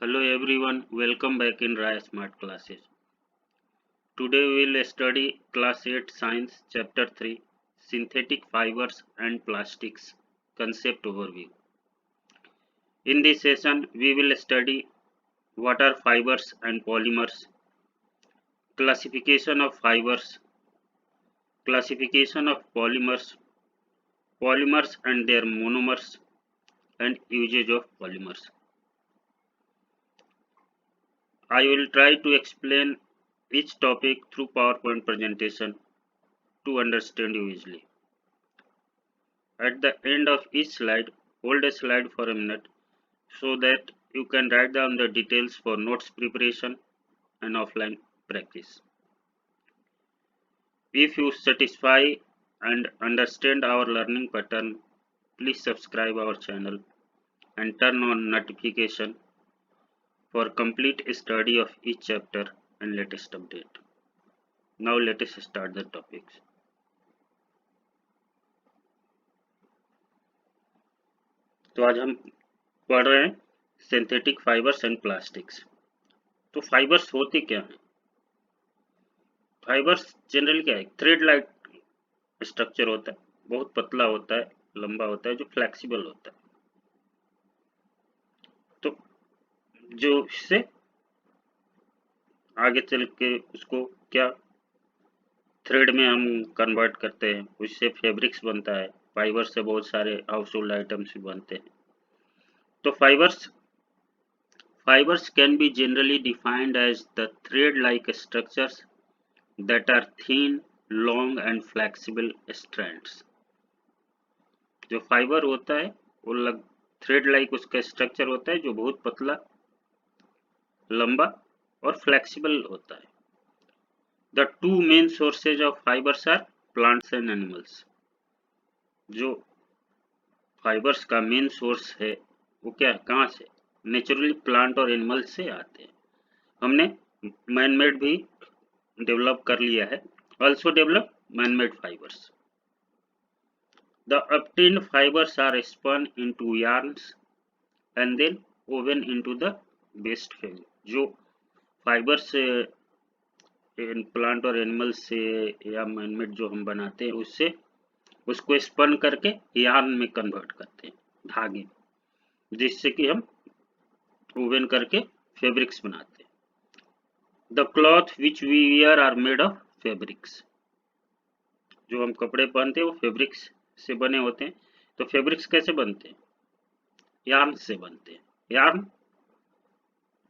Hello everyone, welcome back in Raya Smart Classes. Today we will study Class 8 Science Chapter 3 Synthetic Fibers and Plastics Concept Overview. In this session, we will study what are fibers and polymers, classification of fibers, classification of polymers, polymers and their monomers, and usage of polymers. I will try to explain each topic through PowerPoint presentation to understand you easily. At the end of each slide, hold a slide for a minute so that you can write down the details for notes preparation and offline practice. If you satisfy and understand our learning pattern, please subscribe our channel and turn on notification for complete study of each chapter and latest update. Now let us start the topics. तो आज हम पढ़ रहे हैं synthetic fibres and plastics. तो fibres होते क्या हैं? फाइबर्स जनरली क्या है? थ्रेड लाइक स्ट्रक्चर होता है, बहुत पतला होता है, लंबा होता है, जो फ्लेक्सिबल होता है। तो जो इससे आगे चल के उसको क्या थ्रेड में हम कन्वर्ट करते हैं, उससे फैब्रिक्स बनता है। फाइबर से बहुत सारे हाउस होल्ड आइटम्स भी बनते हैं। तो fibres can be generally defined as the thread like structures that are thin, long and flexible strands. जो फाइबर होता है वो थ्रेड लाइक उसका स्ट्रक्चर होता है जो बहुत पतला, लंबा और फ्लेक्सिबल होता है। The two main sources of fibres are plants and animals. जो फाइबर्स का मेन सोर्स है वो क्या है, कहाँ से? नेचुरली प्लांट और एनिमल से आते हैं। हमने मैन मेड भी डेवलप कर लिया है, also develop man-made fibers. The obtained fibers are spun into yarns and then woven into the best fabric. जो फाइबर्स प्लांट और एनिमल से या मैनमेड जो हम बनाते हैं उससे उसको स्पन करके यार्न में कन्वर्ट करते हैं, धागे, जिससे कि हम वोवन करके फैब्रिक्स बनाते हैं। The cloth which we wear are made of fabrics. जो हम कपड़े पहनते हैं वो फैब्रिक्स से बने होते हैं। तो फैब्रिक्स कैसे बनते हैं? यार्न से बनते हैं। यार्न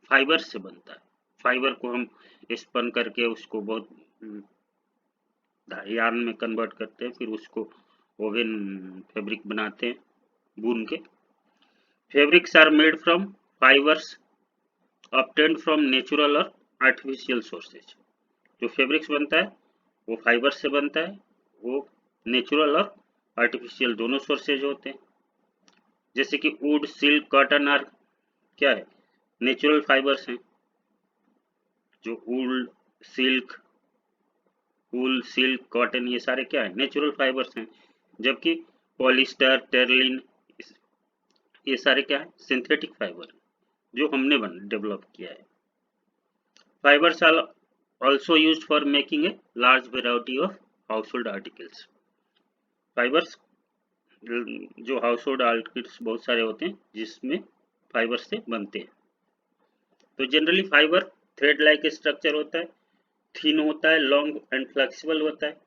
फाइबर से बनता है। फाइबर को हम स्पन करके उसको बहुत यार्न में कन्वर्ट करते हैं, फिर उसको ओवन फैब्रिक बनाते हैं बुन के। Fabrics are made from fibres obtained from natural और आर्टिफिशियल सोर्सेज। जो फैब्रिक्स बनता है वो फाइबर से बनता है, वो नेचुरल और आर्टिफिशियल दोनों सोर्सेज होते हैं। जैसे कि वुड, सिल्क, कॉटन आर क्या है? नेचुरल फाइबर्स हैं। जो वुल, सिल्क, कॉटन ये सारे क्या है? नेचुरल फाइबर्स हैं। जबकि पॉलिस्टर, टेरलिन ये सारे क्या है? सिंथेटिक फाइबर जो हमने डेवलप किया है। Fibres are also used for making a large variety of household articles. Fibres जो हाउसहोल्ड आर्टिकल्स बहुत सारे होते हैं जिसमें फाइबर से बनते हैं। तो generally fibre thread like structure होता है, थिन होता है, लॉन्ग एंड फ्लेक्सिबल होता है।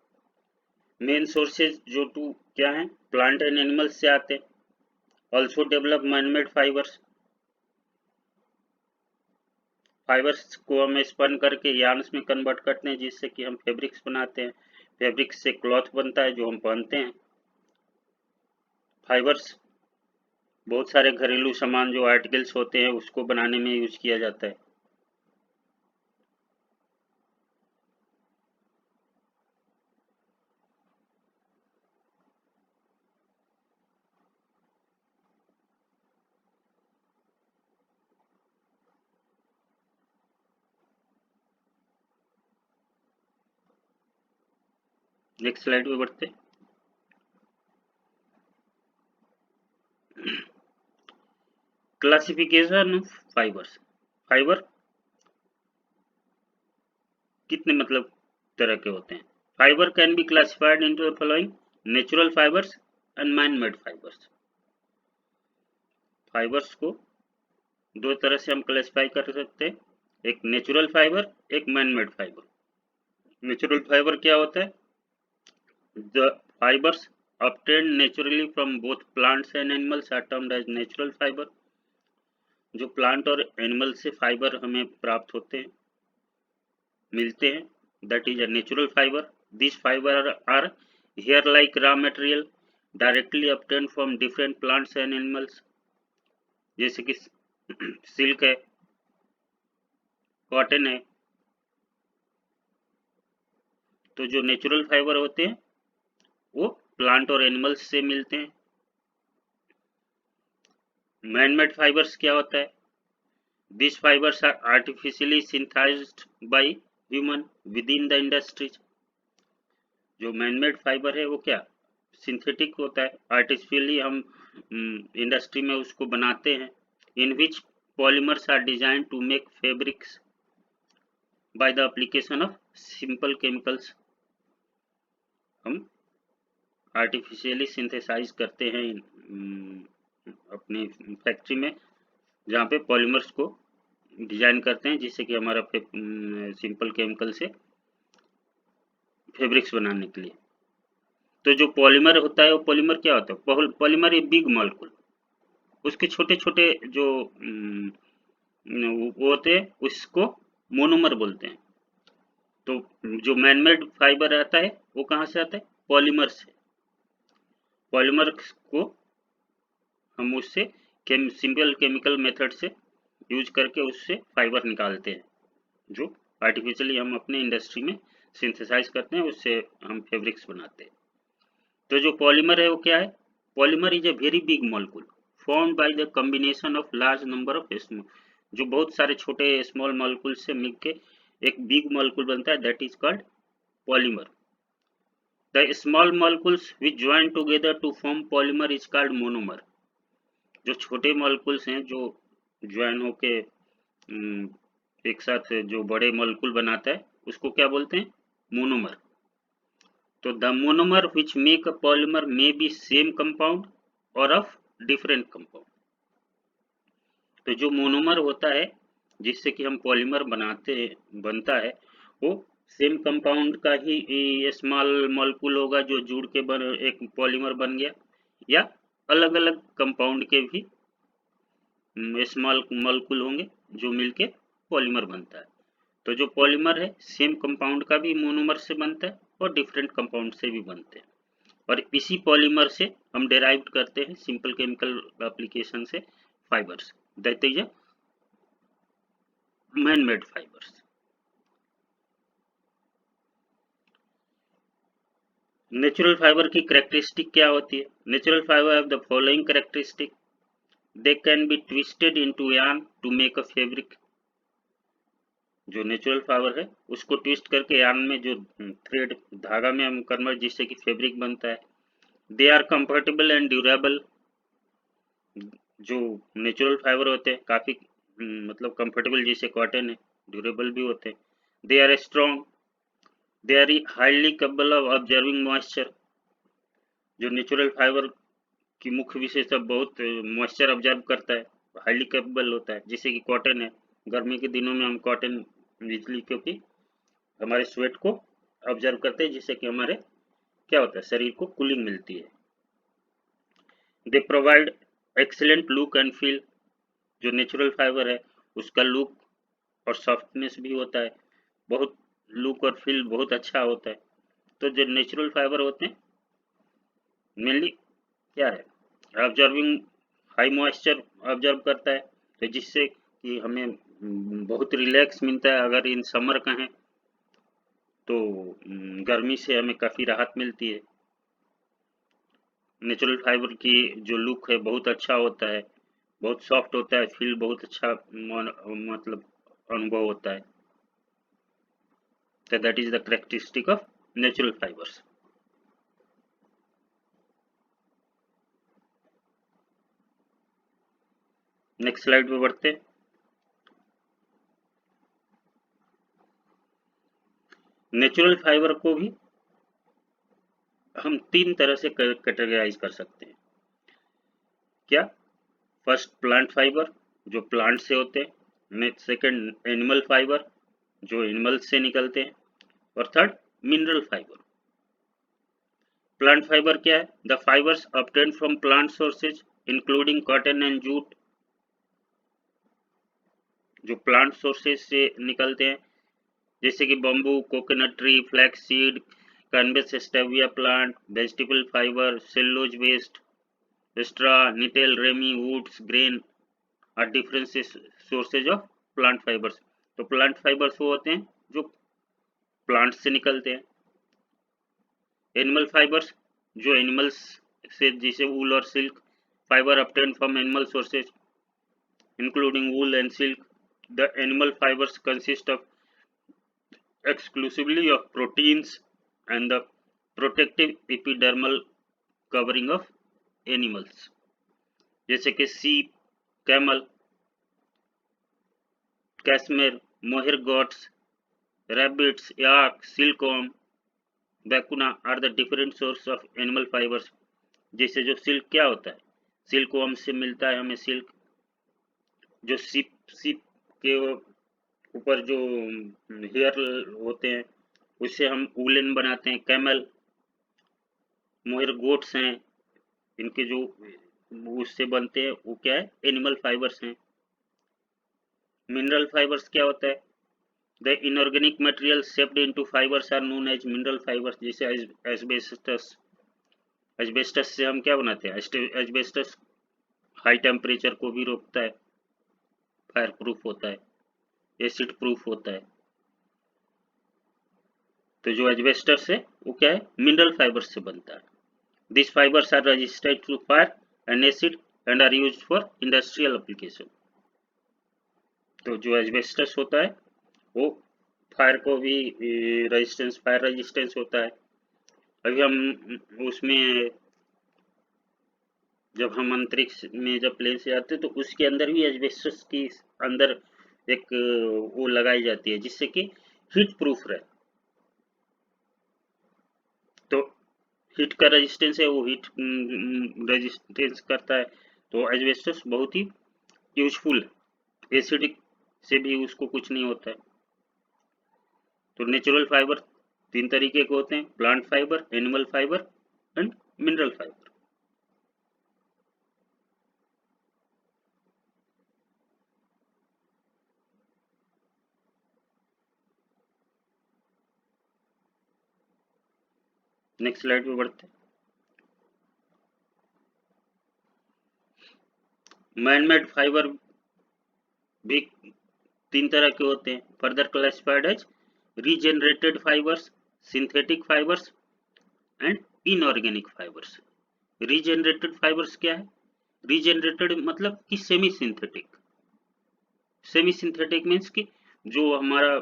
मेन सोर्सेज जो टू क्या है? प्लांट एंड एनिमल्स से आते हैं। Also develop manmade fibres. Fibres को हम स्पन करके यार्न्स में कन्वर्ट करते हैं जिससे कि हम फैब्रिक्स बनाते हैं। फैब्रिक्स से क्लॉथ बनता है जो हम पहनते हैं। फाइबर्स बहुत सारे घरेलू सामान जो आर्टिकल्स होते हैं उसको बनाने में यूज किया जाता है। नेक्स्ट स्लाइड पे बढ़ते हैं। Classification of fibres. फाइबर कितने मतलब तरह के होते हैं? Fibre can be classified into the following: natural fibres and man made fibres. Fibres को दो तरह से हम क्लासिफाई कर सकते हैं, एक नेचुरल फाइबर, एक man made fibre. Natural fibre क्या होता है? The fibres obtained naturally from both plants and animals are termed as natural fiber। जो प्लांट और एनिमल से फाइबर हमें प्राप्त होते हैं, मिलते हैं, that is a natural fiber। These fiber are hair like raw material directly obtained from different plants and animals। जैसे कि सिल्क है, कॉटन है। तो जो नेचुरल फाइबर होते हैं वो प्लांट और एनिमल्स से मिलते हैं। मैन मेड फाइबर्स क्या होता है? These fibers are artificially synthesized by human within the industries। जो मैनमेड फाइबर है वो क्या सिंथेटिक होता है, आर्टिफिशियली हम इंडस्ट्री में उसको बनाते हैं। In which polymers are design to make fabrics by the application of simple chemicals. हम आर्टिफिशियली सिंथेसाइज करते हैं अपनी फैक्ट्री में, जहाँ पे पॉलीमर्स को डिजाइन करते हैं जिससे कि हमारा सिंपल केमिकल से फैब्रिक्स बनाने के लिए। तो जो पॉलीमर होता है वो पॉलीमर क्या होता है? पॉलीमर ए बिग मॉलिक्यूल, उसके छोटे छोटे जो वो होते हैं उसको मोनोमर बोलते हैं। तो जो मैनमेड फाइबर आता है वो कहाँ से आता है? पॉलीमर से। पॉलीमर को हम उससे सिंपल केमिकल मेथड से यूज करके उससे फाइबर निकालते हैं, जो आर्टिफिशियली हम अपने इंडस्ट्री में सिंथेसाइज करते हैं, उससे हम फैब्रिक्स बनाते हैं। तो जो पॉलीमर है वो क्या है? Polymer is a very big molecule formed by the combination of large number of small, जो बहुत सारे छोटे स्मॉल मॉलिक्यूल से मिलके एक बिग मॉलिक्यूल बनता है, that is called polymer. The small molecules which join together to form polymer is called monomer. जो छोटे मॉलिक्यूल्स हैं जो ज्वाइन होके एक साथ जो बड़े मॉलिक्यूल बनाता है उसको क्या बोलते हैं? मोनोमर। तो the monomer which make a polymer may be same compound or of different compound। तो जो मोनोमर होता है जिससे कि हम पॉलीमर बनता है वो सेम कंपाउंड का ही स्मॉल मॉलिक्यूल होगा जो जुड़ के एक पॉलीमर बन गया, या अलग अलग कंपाउंड के भी स्मॉल मॉलिक्यूल होंगे जो मिलके पॉलीमर बनता है। तो जो पॉलीमर है सेम कंपाउंड का भी मोनोमर से बनता है और डिफरेंट कंपाउंड से भी बनते हैं, और इसी पॉलीमर से हम डेराइव करते हैं सिंपल केमिकल एप्लीकेशन से fibres, that is man made fibres. Natural fibre की कैरेक्टरिस्टिक क्या होती है? Natural fibre have the following characteristic: they can be twisted into yarn to make a fabric. जो नेचुरल फाइबर है उसको ट्विस्ट करके yarn में जो थ्रेड धागा में हम कन्वर्ट जिससे कि फैब्रिक बनता है। They are comfortable and durable. जो नेचुरल फाइबर होते हैं काफ़ी मतलब कंफर्टेबल, जैसे कॉटन है, ड्यूरेबल भी होते हैं। They are strong, they are highly capable of observing moisture. जो नेचुरल फाइबर की मुख्य विशेषता बहुत मॉइस्चर ऑब्जर्व करता है, हाईली कैपेबल होता है, जैसे कि कॉटन है। गर्मी के दिनों में हम कॉटन इजली, क्योंकि हमारे स्वेट को ऑब्जर्व करते हैं जिससे कि हमारे क्या होता है शरीर को कूलिंग मिलती है। They provide excellent look and feel. जो नेचुरल फाइबर है उसका लुक और सॉफ्टनेस भी होता है, बहुत लुक और फील बहुत अच्छा होता है। तो जो नेचुरल फाइबर होते हैं मेनली क्या है, ऑब्जर्विंग हाई मॉइस्चर ऑब्जर्व करता है, तो जिससे कि हमें बहुत रिलैक्स मिलता है। अगर इन समर का है तो गर्मी से हमें काफ़ी राहत मिलती है। नेचुरल फाइबर की जो लुक है बहुत अच्छा होता है, बहुत सॉफ्ट होता है, फील बहुत अच्छा मतलब अनुभव होता है। तो that is the characteristic of natural fibres. Next slide पे बढ़ते हैं। नेचुरल फाइबर को भी हम 3 तरह से कैटेगराइज कर सकते हैं। क्या? फर्स्ट प्लांट फाइबर जो प्लांट से होते हैं, नेक्स्ट सेकंड एनिमल फाइबर जो एनिमल से निकलते हैं, और third mineral fibre. Plant fibre क्या है? The fibres obtained from plant sources including cotton and jute, जो प्लांट सोर्सेज से निकलते हैं, जैसे कि bamboo, coconut tree, flax seed, cannabis stevia plant, vegetable fibre, cellulose waste, straw, nettle, ramie, woods, grain are different sources of plant fibres. तो plant fibres वो होते हैं जो प्लांट से निकलते हैं। एनिमल फाइबर्स जो एनिमल्स से, जैसे वूल और silk, fibre obtained from animal sources including wool and silk. The animal fibers consist of exclusively of proteins and the protective epidermal covering of animals, जैसे कि sheep, camel, cashmere, mohair goats, rabbits, yak, silkworm, vacuna are the different source of animal fibers। जैसे जो silk क्या होता है, silk worm से मिलता है हमें सिल्क। जो सीप के ऊपर जो हेयर होते हैं उससे हम वूलन बनाते हैं। कैमल, मोहर गोट्स हैं, इनके जो उससे बनते हैं वो क्या है, एनिमल फाइबर्स हैं। मिनरल फाइबर्स क्या होता है? The inorganic material shaped into fibres are known as mineral fibres. जैसे एस्बेस्टस, एस्बेस्टस से हम क्या बनाते हैं? एस्बेस्टस हाई टेम्परेचर को भी रोकता है, फायर प्रूफ होता है, एसिड प्रूफ होता है। तो जो एस्बेस्टस है वो क्या है, मिनरल फाइबर्स से बनता है। This fibres are resistant to fire and acid and are used for industrial application. तो जो एस्बेस्टस होता है वो फायर को भी रेजिस्टेंस, फायर रेजिस्टेंस होता है। अभी हम उसमें जब हम अंतरिक्ष में जब प्लेन से जाते हैं तो उसके अंदर भी एस्बेस्टस की अंदर एक वो लगाई जाती है जिससे कि हीट प्रूफ रहे। तो हीट का रेजिस्टेंस है, वो हीट रेजिस्टेंस करता है। तो एस्बेस्टस बहुत ही यूजफुल है, एसिडिक से भी उसको कुछ नहीं होता है। तो नेचुरल फाइबर 3 तरीके के होते हैं, plant fibre, animal fibre and mineral fibre. Next slide पे बढ़ते हैं। मैनमेड फाइबर भी 3 तरह के होते हैं, further classified as regenerated fibres, synthetic fibres and inorganic fibres. Regenerated fibres क्या है? रीजेनरेटेड मतलब कि semi synthetic. Semi synthetic means कि जो हमारा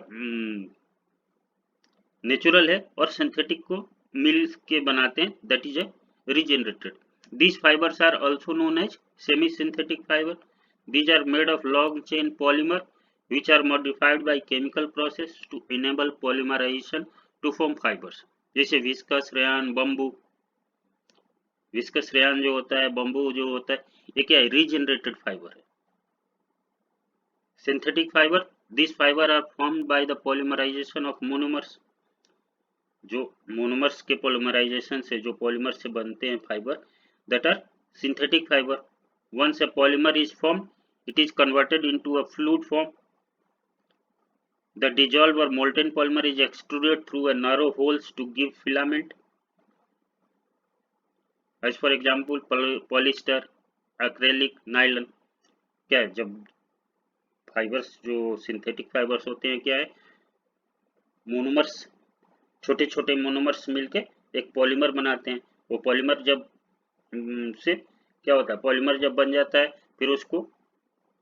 नेचुरल है और सिंथेटिक को मिल के बनाते हैं, that is A regenerated. These fibers are also known as semi-synthetic fiber. These are made of long chain polymer which are modified by chemical process to enable polymerization to form fibers. जैसे viscose rayon, bamboo. Viscose rayon जो होता है, bamboo जो होता है, ये क्या है? रीजेनरेटेड फाइबर है। Synthetic fibre, this fibre are formed by the polymerisation of monomers. जो मोनोमर्स के पॉलीमराइजेशन से, जो पॉलीमर से बनते हैं fibre, that are synthetic fiber. Once a polymer is formed, it is converted into a fluid form. The dissolved or molten polymer is extruded through a narrow holes to give filament. As for example, polyester, acrylic, nylon. क्या है? जब fibres जो synthetic fibres होते हैं क्या है, monomers, छोटे छोटे मोनोमर्स मिलके एक पॉलीमर बनाते हैं। वो पॉलीमर जब से क्या होता है, पॉलीमर जब बन जाता है फिर उसको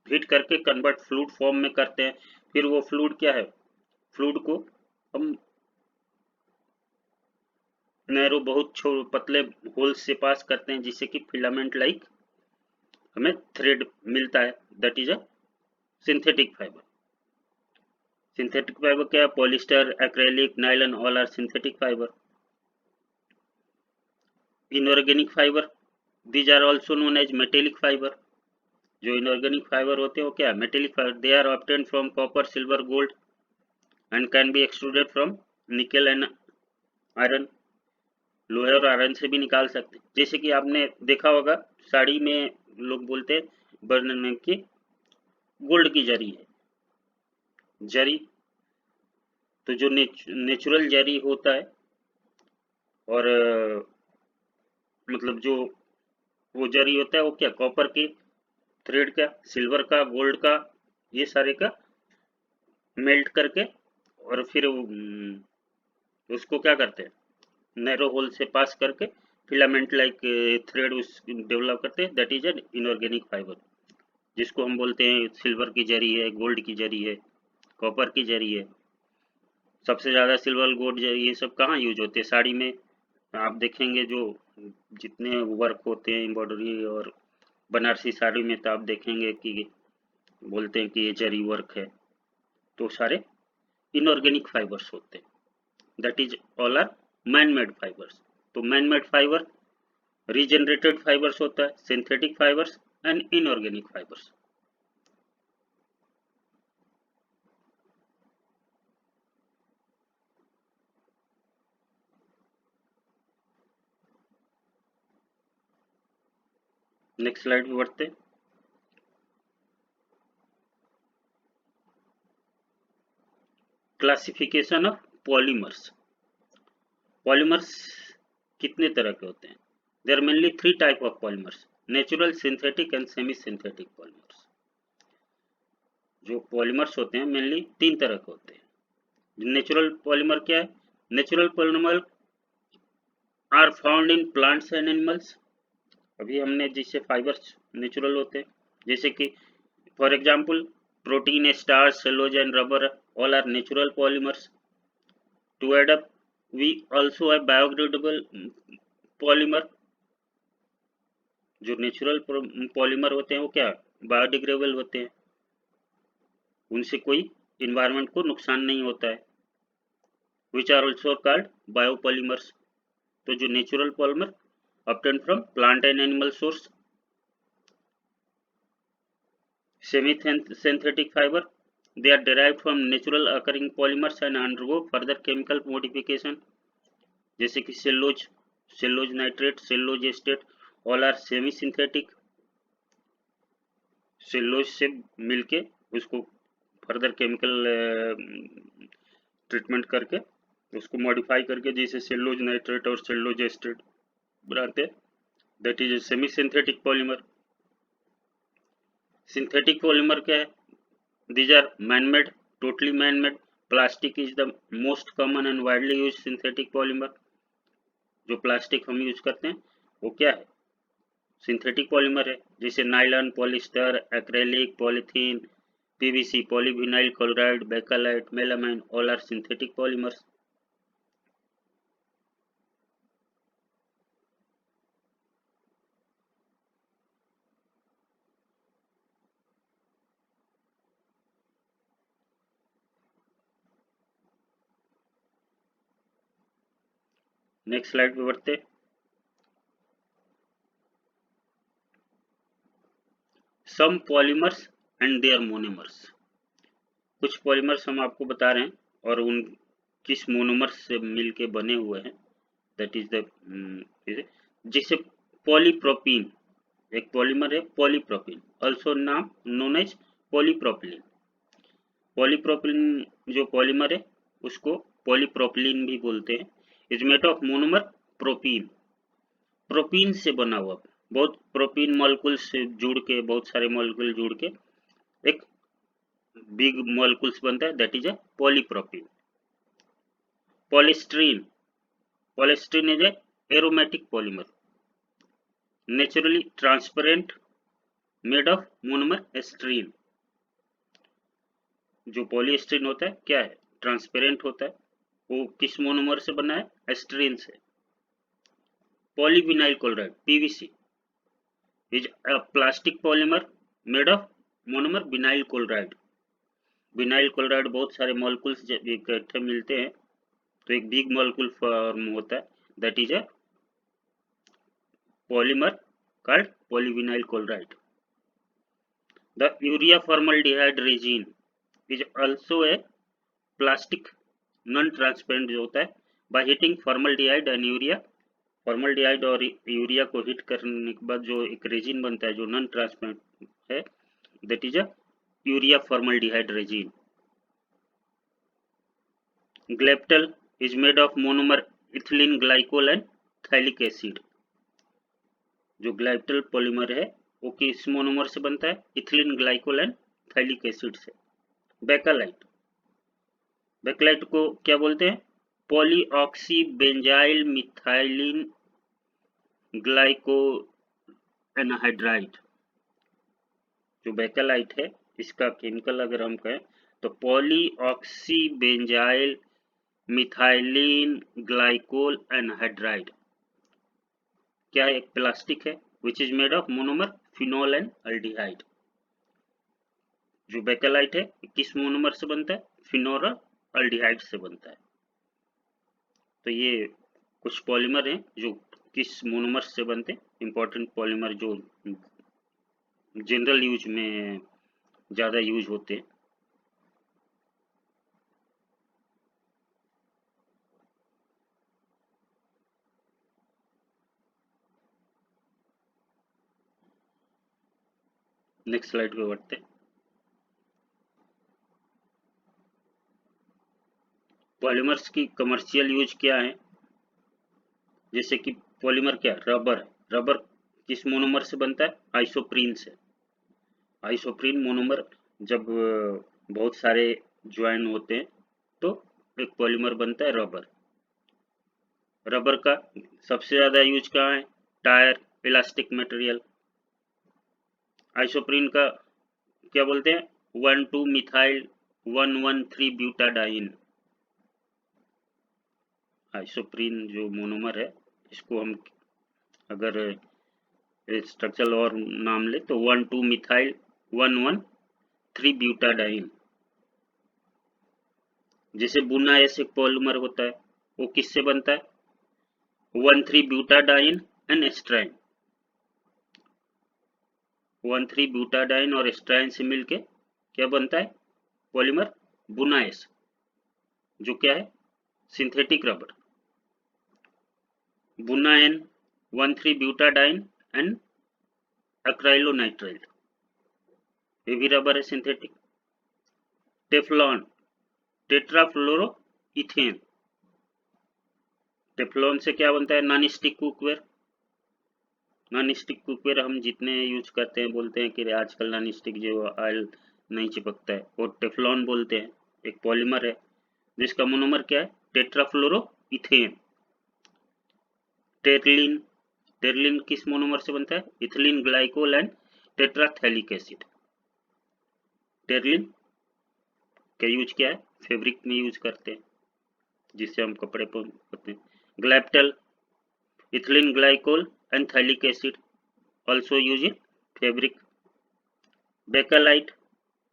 हीट करके कन्वर्ट फ्लूइड फॉर्म में करते हैं। फिर वो फ्लूइड क्या है, फ्लूइड को हम नैरो, बहुत पतले होल्स से पास करते हैं जिससे कि फिलामेंट लाइक हमें थ्रेड मिलता है, that is a synthetic fibre. Synthetic fibre क्या है? Polyester, acrylic, nylon, all are synthetic fibre. Inorganic fibre, these are also known as metallic fibre. जो इनऑर्गेनिक फाइबर होते हैं वो क्या है? Metallic fibre. They are obtain from copper, silver, gold and can be extruded from nickel and iron. लोहे और iron से भी निकाल सकते हैं. जैसे कि आपने देखा होगा साड़ी में लोग बोलते हैं बनने की गोल्ड की जरी है. जरी तो जो नेचुरल जरी होता है और मतलब जो वो जरी होता है वो क्या? कॉपर की थ्रेड का, सिल्वर का, गोल्ड का, ये सारे का मेल्ट करके और फिर उसको क्या करते हैं? नैरो होल से पास करके फिलामेंट लाइक थ्रेड उस डेवलप करते हैं. That is an inorganic fibre, जिसको हम बोलते हैं सिल्वर की जरी है, गोल्ड की जरी है, कॉपर की जरी है. सबसे ज़्यादा सिल्वर, गोल्ड जरी ये सब कहाँ यूज होते हैं? साड़ी में. आप देखेंगे जो जितने वर्क होते हैं एम्ब्रॉयडरी और बनारसी साड़ी में, तो आप देखेंगे कि बोलते हैं कि ये जरी वर्क है. तो सारे इनऑर्गेनिक फाइबर्स होते हैं. That is all are man made fibres. तो man made fibre regenerated fibres होता है, synthetic fibres and inorganic fibres. Next slide पे बढ़ते. Classification of polymers. पॉलीमर्स कितने तरह के होते हैं? There mainly three type of polymers: natural, synthetic and semi synthetic polymers. जो पॉलीमर्स होते हैं मेनली तीन तरह के होते हैं. नेचुरल पॉलीमर क्या है? Natural polymer are found in plants and animals. अभी हमने जिससे फाइबर्स नेचुरल होते हैं, जैसे कि for example protein, starch, cellulose and rubber, all are natural polymers. To add up, we also have biodegradable polymer. जो नेचुरल पॉलीमर होते हैं वो क्या? बायोडिग्रेडेबल होते हैं, उनसे कोई इन्वायरमेंट को नुकसान नहीं होता है. Which are also called biopolymers. तो जो natural polymer obtained from plant and animal source. Semi synthetic fiber, they are derived from natural occurring polymers and undergo further chemical modification. जैसे कि cellulose, cellulose nitrate, cellulose acetate, all are semi synthetic. Cellulose से मिलके उसको further chemical treatment करके उसको modify करके जैसे cellulose nitrate और सेलुलोज एस्टेट बनाते हैं. That is a semi synthetic polymer. Synthetic polymer क्या है? These are man-made, totally man-made. Plastic is the most common and widely used synthetic polymer. जो प्लास्टिक हम यूज करते हैं वो क्या है? सिंथेटिक पॉलीमर है. जैसे nylon, polyester, acrylic, polythene, PVC, polyvinyl chloride, bakelite, melamine, all are synthetic polymers. Next slide पे बढ़ते. Some polymers and their monomers. कुछ पॉलीमर्स हम आपको बता रहे हैं और उन किस मोनोमर्स से मिलके बने हुए हैं. दैट इज द जैसे पॉलीप्रोपीन एक पॉलीमर है. पॉलीप्रोपीन ऑल्सो नाम नोन एज पॉलीप्रोपिलीन. पॉलीप्रोपिलीन जो पॉलीमर है उसको पॉलीप्रोपिलीन भी बोलते हैं. Is made of monomer propene. Propene से बना हुआ, बहुत प्रोपीन मॉलिक्यूल से जुड़ के, बहुत सारे मॉलिक्यूल जुड़ के एक बिग मॉलिक्यूल्स बनता है. That is a polypropene. Polystyrene. Polystyrene is a aromatic polymer, naturally transparent, made of monomer styrene. जो पॉलीस्टीरीन होता है क्या है? ट्रांसपेरेंट होता है. वो किस मोनोमर से बना है? एस्ट्रीन से. Polyvinyl chloride, PVC, is a plastic polymer made of monomer vinyl chloride. Vinyl chloride बहुत सारे मॉलिक्यूल्स जब इकट्ठे मिलते हैं तो एक बिग मॉलिक्यूल फॉर्म होता है, that is a polymer called polyvinyl chloride. The urea formaldehyde resin is also a plastic non-transparent जो होता है. By heating formaldehyde and urea, formaldehyde और यूरिया को हीट करने के बाद जो एक रेजिन बनता है जो नॉन ट्रांसपेरेंट है, that is a urea formaldehyde resin. Glyptal is made of monomer ethylene glycol and phthalic acid. जो ग्लाइप्टल पॉलीमर है वो किस मोनोमर से बनता है? Ethylene glycol and phthalic acid से. बेकालाइट, बेकालाइट को क्या बोलते हैं? पॉलीऑक्सी बेंजाइल मिथाइलिन ग्लाइको एनहाइड्राइड. जो बेकालाइट है इसका केमिकल अगर हम कहें तो पॉलीऑक्सी बेंजाइल मिथाइलिन ग्लाइकोल एनहाइड्राइड. क्या एक प्लास्टिक है which is made of monomer phenol and aldehyde. जो बेकालाइट है किस मोनोमर से बनता है? फिनोल और अल्डिहाइड से बनता है. तो ये कुछ पॉलीमर हैं जो किस मोनोमर से बनते हैं. इंपॉर्टेंट पॉलीमर जो जनरल यूज में ज़्यादा यूज होते हैं. नेक्स्ट स्लाइड पे बढ़ते हैं. पॉलीमर्स की कमर्शियल यूज क्या है? जैसे कि पॉलीमर क्या? रबर. रबर किस मोनोमर से बनता है? आइसोप्रीन से. आइसोप्रीन मोनोमर जब बहुत सारे ज्वाइन होते हैं तो एक पॉलीमर बनता है रबर. रबर का सबसे ज़्यादा यूज कहाँ है? Tyre, elastic material. आइसोप्रीन का क्या बोलते हैं? 1,2 मिथाइल 1,1,3 ब्यूटाडाइन. आइसोप्रीन जो मोनोमर है इसको हम अगर स्ट्रक्चरल और नाम ले तो 1,2 मिथाइल 1,1,3 ब्यूटाडाइन. जैसे बुना ऐसे पॉलीमर होता है वो किससे बनता है? 1,3 ब्यूटाडाइन एंड एस्ट्राइन. 1,3 ब्यूटाडाइन और एस्ट्राइन से मिलके क्या बनता है? पॉलीमर बुनाएस, जो क्या है? Synthetic rubber. Buna N 1,3 butadiene and acrylonitrile, ये भी रबर है synthetic. Teflon, tetrafluoro ethane. Teflon से क्या बनता है? Non stick cookware. Non stick cookware हम जितने यूज करते हैं बोलते हैं कि आजकल नॉन स्टिक जो ऑयल नहीं चिपकता है वो टेफ्लॉन बोलते हैं. एक पॉलीमर है जिसका मोनोमर क्या है? Tetrafluoro ethane. टेरलिन, टेरलिन किस मोनोमर से बनता है? Ethylene glycol and tetraphthalic acid. Terylene का यूज क्या है? फैब्रिक में यूज करते हैं जिससे हम कपड़े पहनते हैं. Glyptal, ethylene glycol and phthalic acid also use in fabric. Bakelite,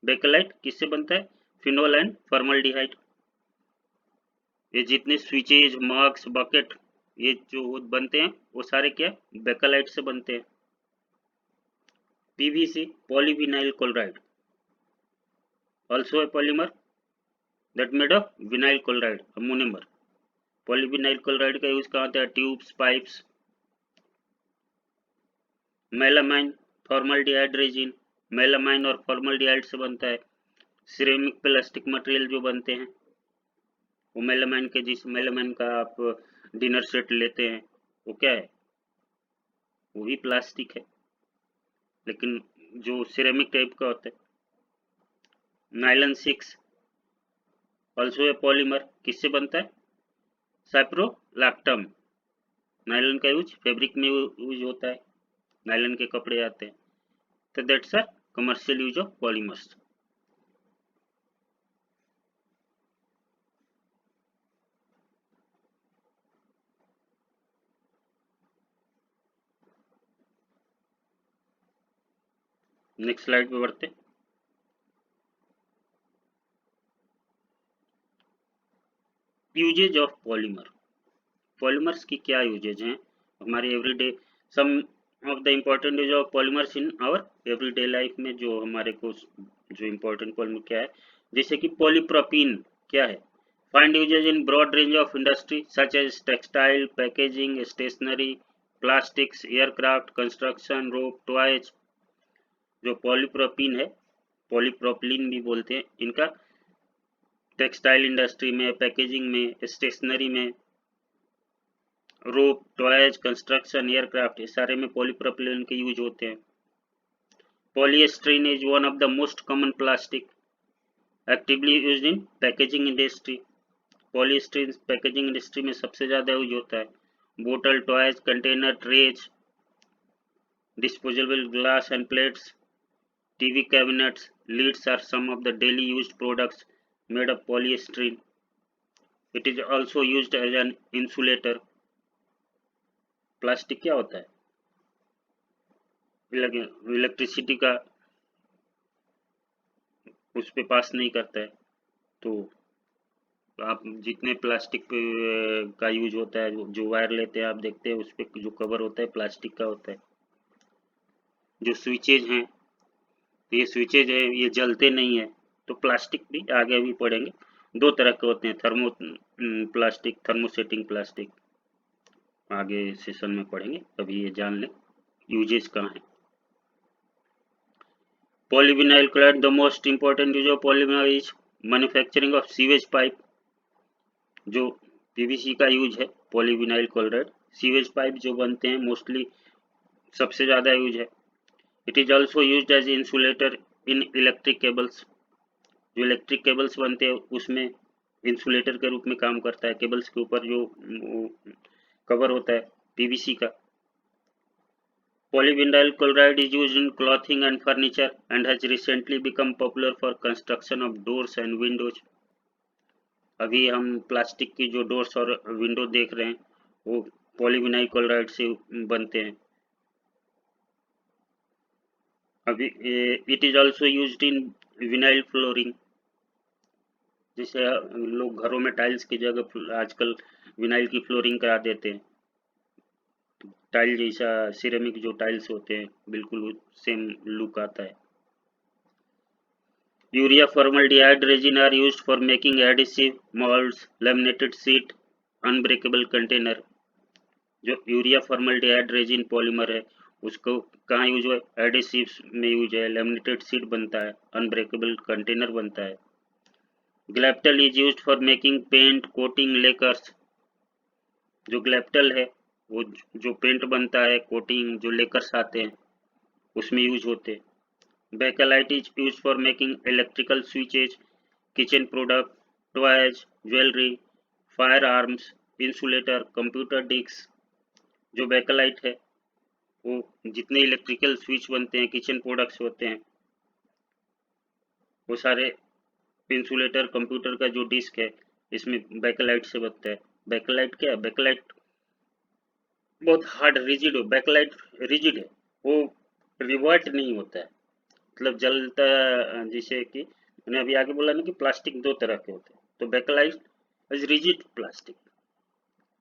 bakelite किससे बनता है? Phenol and formaldehyde. ये जितने स्विचेज, मग्स, बकेट ये जो बनते हैं वो सारे क्या? बेकालाइट से बनते हैं. PVC, polyvinyl chloride, also a polymer that made of vinyl chloride, monomer. Polyvinyl chloride का यूज कहाँ होता है? Tubes, pipes. Melamine, formaldehyde resin, melamine और फॉर्मल्डिहाइड से बनता है. सिरेमिक प्लास्टिक मटेरियल जो बनते हैं वो मेलामाइन के, जिस मेलामाइन का आप डिनर सेट लेते हैं वो क्या है? वो भी प्लास्टिक है लेकिन जो सिरेमिक टाइप का होता है. नाइलन 6 ऑल्सो ए पॉलीमर, किससे बनता है? साइप्रोलैक्टम. नायलॉन का यूज फैब्रिक में यूज होता है, नायलॉन के कपड़े आते हैं. तो that's a commercial use of polymers. Next slide पे बढ़ते हैं. Usage of polymer. पॉलीमर्स की क्या यूजेज हैं हमारे everyday, some of the important use of polymers in our everyday life में, जो हमारे को जो इम्पोर्टेंट पॉलीमर क्या है, जैसे कि पॉलीप्रोपीन क्या है, find uses in broad range of industry such as textile, packaging, stationery, plastics, aircraft, construction, rope, toys. जो पॉलीप्रोपीन है, पॉलीप्रोपिलीन भी बोलते हैं, इनका टेक्सटाइल इंडस्ट्री में, पैकेजिंग में, स्टेशनरी में, रोप, टॉयज, कंस्ट्रक्शन, एयरक्राफ्ट, ये सारे में पॉलीप्रोपिलीन के यूज होते हैं। Polystyrene is one of the most common plastic actively used in packaging industry. Polystyrene packaging industry में सबसे ज़्यादा यूज होता है। बोतल, toys, container, trays, disposable glass and plates, TV cabinets, lids are some of the daily used products made of polyester. It is also used as an insulator. Plastic क्या होता है, electricity का उस पे पास नहीं करता है, तो आप जितने प्लास्टिक का यूज होता है, जो वायर लेते हैं आप देखते हैं उस पे जो कवर होता है प्लास्टिक का होता है। जो स्विचेज हैं, ये स्विचेज है, ये जलते नहीं है, तो प्लास्टिक भी आगे भी पढ़ेंगे। दो तरह के होते हैं, प्लास्टिक, थर्मोसेटिंग प्लास्टिक, आगे सेशन में पढ़ेंगे, अभी ये जान लें यूजेस कहाँ है। Polyvinyl chloride, the most important use of polyvinyl is manufacturing of sewage pipe. जो पीवीसी का यूज है पॉलीविनाइल क्लोराइड, सीवेज पाइप जो बनते हैं मोस्टली सबसे ज़्यादा यूज है। It is also use as insulator in electric cables. जो इलेक्ट्रिक केबल्स बनते हैं उसमें इंसुलेटर के रूप में काम करता है। केबल्स के ऊपर जो कवर होता है पीवीसी का। Polyvinyl chloride is used in clothing and furniture and has recently become popular for construction of doors and windows. अभी हम प्लास्टिक की जो डोर्स और विंडो देख रहे हैं वो पॉलीविनाइल क्लोराइड से बनते हैं। अभी it is also used in vinyl flooring. जैसे लोग घरों में टाइल्स की जगह आजकल विनाइल की फ्लोरिंग करा देते हैं, टाइल जैसा सिरेमिक जो टाइल्स होते हैं बिल्कुल सेम लुक आता है। Urea formaldehyde resin are used for making adhesive, moulds, laminated sheet, unbreakable container. जो यूरिया फॉर्मल्डिहाइड रेजिन पॉलीमर है उसको कहाँ यूज है, एडिसिव्स में यूज है, लैमिनेटेड शीट बनता है, अनब्रेकेबल कंटेनर बनता है। Glyptal is used for making paint, coating, lacquers. जो ग्लैप्टल है वो जो पेंट बनता है, कोटिंग, जो लेकर्स आते हैं उसमें यूज होते हैं। Bakelite is use for making electrical switches, kitchen product, toys, jewellery, firearms, insulator, computer disc. जो बेकेलाइट है वो जितने इलेक्ट्रिकल स्विच बनते हैं, किचन प्रोडक्ट्स होते हैं, वो सारे इंसुलेटर, कंप्यूटर का जो डिस्क है इसमें बेकेलाइट से बनता है। बेकेलाइट क्या है, बेकेलाइट बहुत हार्ड रिजिड हो, बैकलाइट रिजिड है, वो रिवर्ट नहीं होता है, मतलब जलता, जैसे कि मैंने अभी आगे बोला ना कि प्लास्टिक दो तरह के होते हैं, तो बैकलाइट इज रिजिड प्लास्टिक,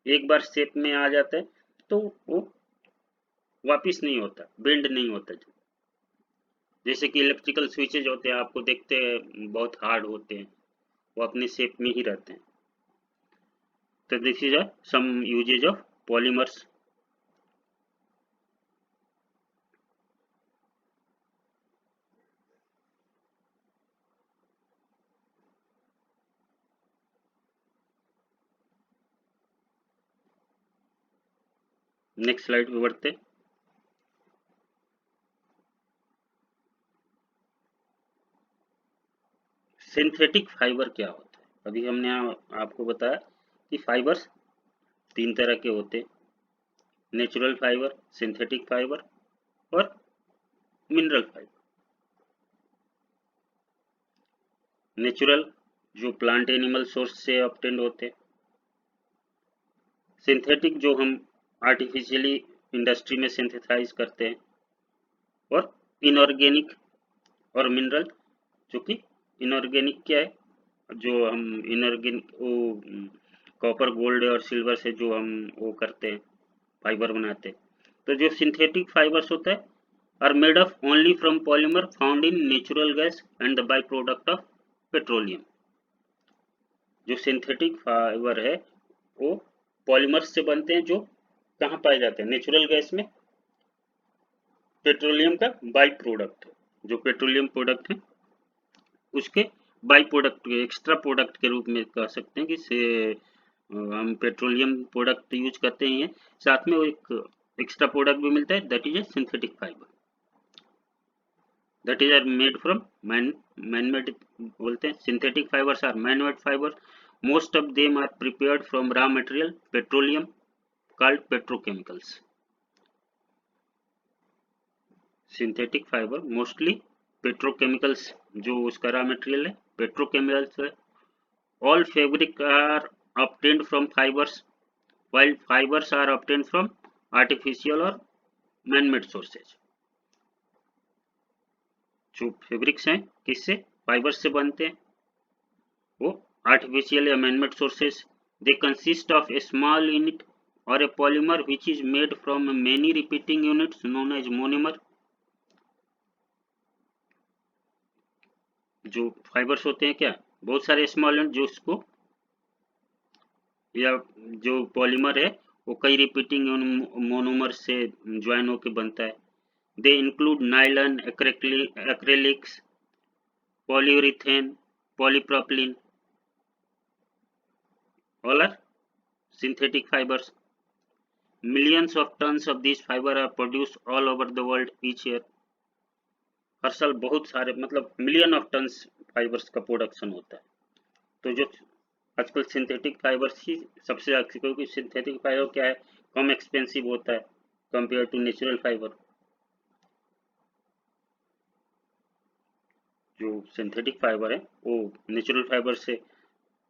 एक बार शेप में आ जाता है तो वो वापिस नहीं होता, बेंड नहीं होता। जैसे कि इलेक्ट्रिकल स्विचेज होते हैं, आपको देखते हैं बहुत हार्ड होते हैं, वो अपने शेप में ही रहते हैं। तो this is some uses of polymers. Next slide पे बढ़ते। सिंथेटिक फाइबर क्या होता है, अभी हमने आपको बताया कि फाइबर्स तीन तरह के होते हैं, नेचुरल फाइबर, सिंथेटिक फाइबर और मिनरल फाइबर। नेचुरल जो प्लांट एनिमल सोर्स से ऑब्टेन्ड होते हैं, सिंथेटिक जो हम आर्टिफिशियली इंडस्ट्री में सिंथेसाइज करते हैं, और इनऑर्गेनिक और मिनरल जो कि इनऑर्गेनिक क्या है, जो हम इनऑर्गेनिक वो कॉपर, गोल्ड और सिल्वर से जो हम वो करते हैं, फाइबर बनाते हैं। तो जो सिंथेटिक फाइबर्स होता है are made of only from polymer found in natural gas and the by product of petroleum. जो सिंथेटिक फाइबर है वो पॉलीमर्स से बनते हैं, जो कहाँ पाए जाते हैं, नेचुरल गैस में, पेट्रोलियम का बाई प्रोडक्ट है, जो पेट्रोलियम प्रोडक्ट है उसके बाई प्रोडक्ट, एक्स्ट्रा प्रोडक्ट के रूप में कह सकते हैं कि से हम पेट्रोलियम प्रोडक्ट यूज करते हैं, साथ में वो एक एक्स्ट्रा प्रोडक्ट भी मिलता है, that is a synthetic fibre, that is are made from man made बोलते हैं। Synthetic fibres are man made fibre, most of them are prepared from raw material petroleum called petrochemicals. Synthetic fibre mostly petrochemicals, जो उसका raw material है petrochemicals है। All fabric are obtained from fibers, while fibers are obtained from artificial और man-made sources। जो fabrics हैं किससे, fibres से बनते हैं, वो आर्टिफिशियल या man-made sources। They consist of a small unit or a polymer which is made from many repeating units known as monomer। जो फाइबर्स होते हैं क्या, बहुत सारे स्मॉल यूनिट जो उसको, या जो पॉलीमर है वो कई रिपीटिंग मोनोमर से ज्वाइन होकर बनता है। They include nylon, acrylics, polyurethane, polypropylene, all are synthetic fibers। Millions of tons of these fiber are produced all over the world each year। हर साल बहुत सारे, मतलब मिलियन ऑफ टन्स फाइबर्स का production होता है। तो जो आजकल सिंथेटिक फाइबर्स ही सबसे अच्छी, क्योंकि सिंथेटिक फाइबर क्या है, कम एक्सपेंसिव होता है कंपेयर टू नेचुरल फाइबर। जो सिंथेटिक फाइबर है वो नेचुरल फाइबर से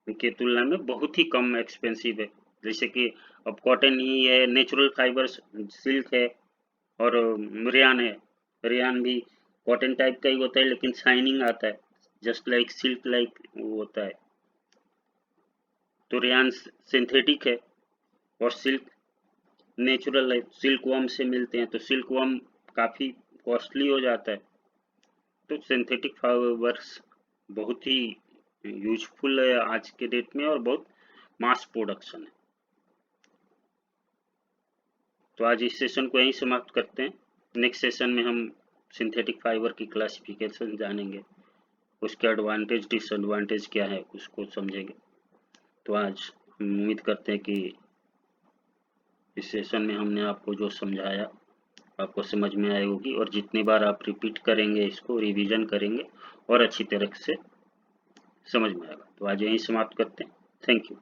की तुलना में बहुत ही कम एक्सपेंसिव है। जैसे कि अब कॉटन ही है, नेचुरल फाइबर्स सिल्क है और रेयान है। रेयान भी कॉटन टाइप का ही होता है लेकिन शाइनिंग आता है, जस्ट लाइक सिल्क लाइक वो होता है। तो रेयान सिंथेटिक है और सिल्क नेचुरल है, सिल्क वर्म से मिलते हैं, तो सिल्क वर्म काफ़ी कॉस्टली हो जाता है। तो सिंथेटिक फाइबर्स बहुत ही यूजफुल है आज के डेट में और बहुत मास प्रोडक्शन है। तो आज इस सेशन को यहीं समाप्त करते हैं। नेक्स्ट सेशन में हम सिंथेटिक फाइबर की क्लासिफिकेशन जानेंगे, उसके एडवांटेज डिसएडवांटेज क्या है उसको समझेंगे। तो आज हम उम्मीद करते हैं कि इस सेशन में हमने आपको जो समझाया आपको समझ में आई होगी, और जितनी बार आप रिपीट करेंगे, इसको रिवीजन करेंगे और अच्छी तरह से समझ में आएगा। तो आज यहीं समाप्त करते हैं। Thank you.